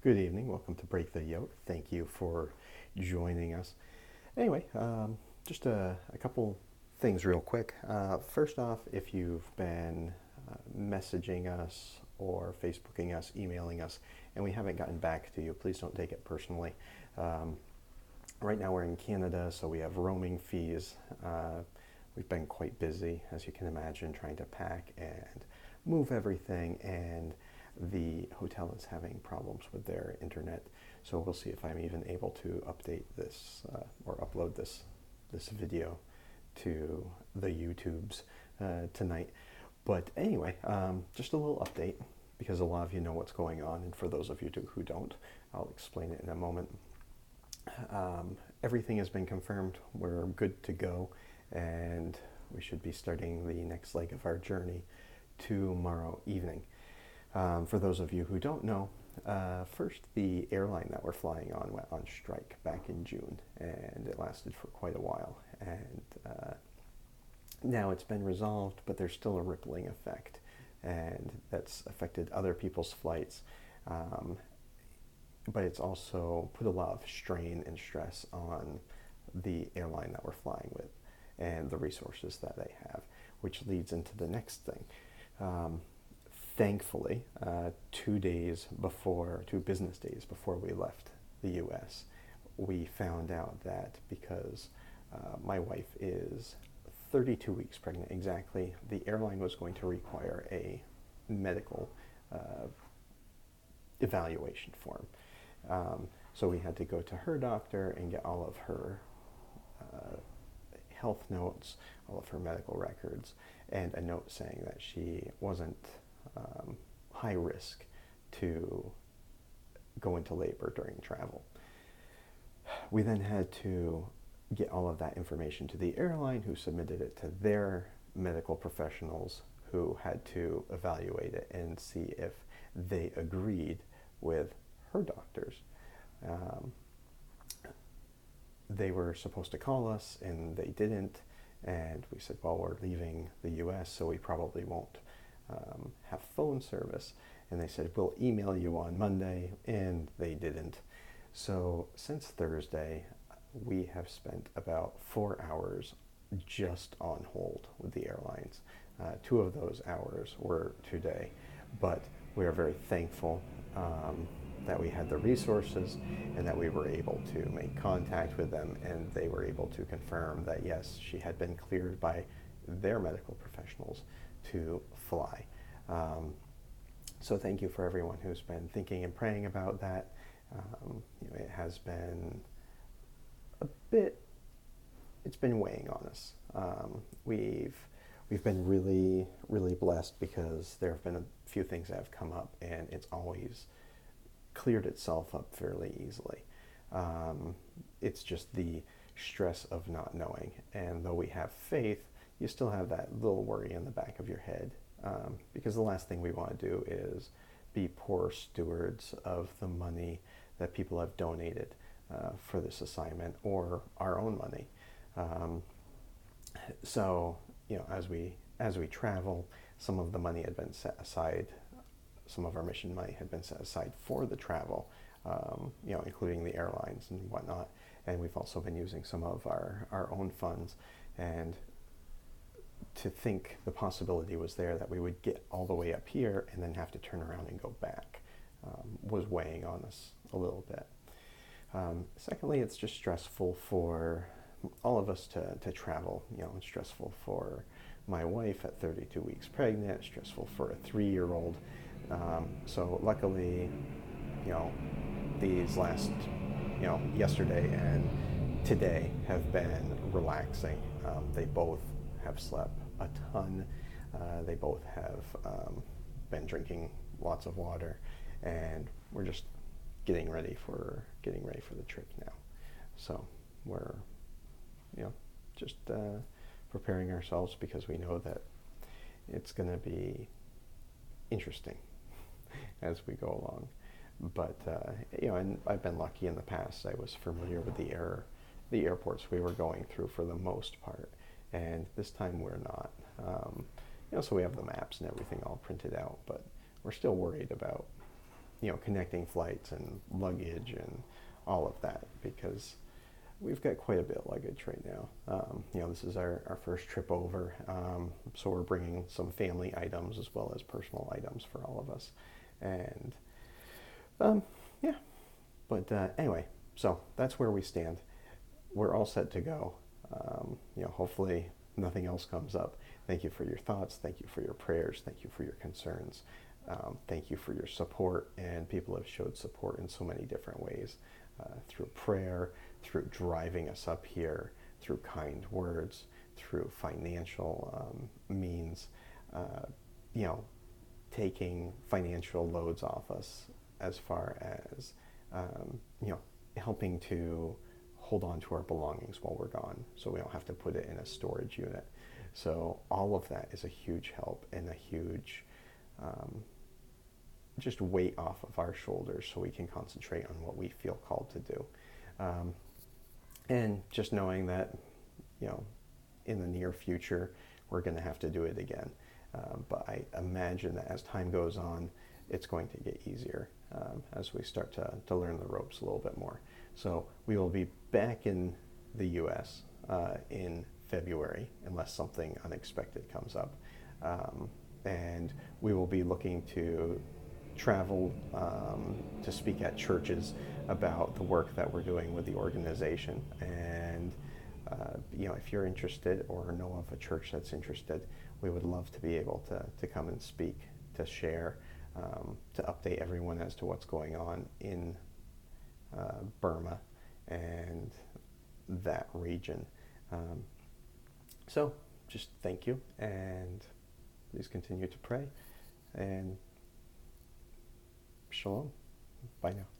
Good evening. Welcome to Break the Yoke. Thank you for joining us. Anyway, just a couple things real quick. First off, if you've been messaging us or Facebooking us, emailing us, and we haven't gotten back to you, please don't take it personally. Um, right now we're in Canada, so we have roaming fees. We've been quite busy, as you can imagine, trying to pack and move everything, and the hotel is having problems with their internet. So we'll see if I'm even able to update this or upload this video to the YouTubes tonight. But anyway, just a little update because a lot of you know what's going on, and for those of you who don't, I'll explain it in a moment. Everything has been confirmed. We're good to go, and we should be starting the next leg of our journey tomorrow evening. For those of you who don't know, first the airline that we're flying on went on strike back in June, and it lasted for quite a while. And now it's been resolved, but there's still a rippling effect, and that's affected other people's flights. But it's also put a lot of strain and stress on the airline that we're flying with and the resources that they have, which leads into the next thing. Thankfully, 2 business days before we left the US, we found out that because my wife is 32 weeks pregnant exactly, the airline was going to require a medical evaluation form. So we had to go to her doctor and get all of her health notes, all of her medical records, and a note saying that she wasn't high risk to go into labor during travel. We then had to get all of that information to the airline, who submitted it to their medical professionals, who had to evaluate it and see if they agreed with her doctors. They were supposed to call us and they didn't, and we said, well, we're leaving the US, so we probably won't have phone service. And they said, we'll email you on Monday, and they didn't. So since Thursday, we have spent about 4 hours just on hold with the airlines. 2 of those hours were today, but we are very thankful that we had the resources and that we were able to make contact with them, and they were able to confirm that yes, she had been cleared by their medical professionals to fly. So thank you for everyone who's been thinking and praying about that. It has been it's been weighing on us. We've been really, really blessed because there have been a few things that have come up, and it's always cleared itself up fairly easily. It's just the stress of not knowing, and though we have faith, you still have that little worry in the back of your head, because the last thing we want to do is be poor stewards of the money that people have donated for this assignment, or our own money. So, as we travel, some of the money had been set aside. Some of our mission money had been set aside for the travel, including the airlines and whatnot. And we've also been using some of our own funds. And to think the possibility was there that we would get all the way up here and then have to turn around and go back was weighing on us a little bit. Secondly, it's just stressful for all of us to travel. It's stressful for my wife at 32 weeks pregnant, stressful for a 3-year-old. So luckily, these last, yesterday and today have been relaxing. They both have slept a ton. They both have been drinking lots of water, and we're just getting ready for the trip now. So we're, just preparing ourselves because we know that it's going to be interesting as we go along. But and I've been lucky in the past. I was familiar with the airports we were going through for the most part, and this time we're not. So we have the maps and everything all printed out, but we're still worried about connecting flights and luggage and all of that, because we've got quite a bit of luggage right now. This is our first trip over, so we're bringing some family items as well as personal items for all of us. And yeah, but anyway, so that's where we stand. We're all set to go. Hopefully nothing else comes up. Thank you for your thoughts. Thank you for your prayers. Thank you for your concerns. Thank you for your support. And people have showed support in so many different ways, through prayer, through driving us up here, through kind words, through financial means, taking financial loads off us, as far as, helping to hold on to our belongings while we're gone, so we don't have to put it in a storage unit. So all of that is a huge help and a huge just weight off of our shoulders, so we can concentrate on what we feel called to do. And just knowing that, in the near future, we're going to have to do it again. But I imagine that as time goes on, it's going to get easier, as we start to learn the ropes a little bit more. So we will be back in the U.S. In February, unless something unexpected comes up. And we will be looking to travel to speak at churches about the work that we're doing with the organization. And if you're interested or know of a church that's interested, we would love to be able to come and speak, to share, to update everyone as to what's going on in Burma and that region. So just thank you, and please continue to pray, and shalom. Bye now.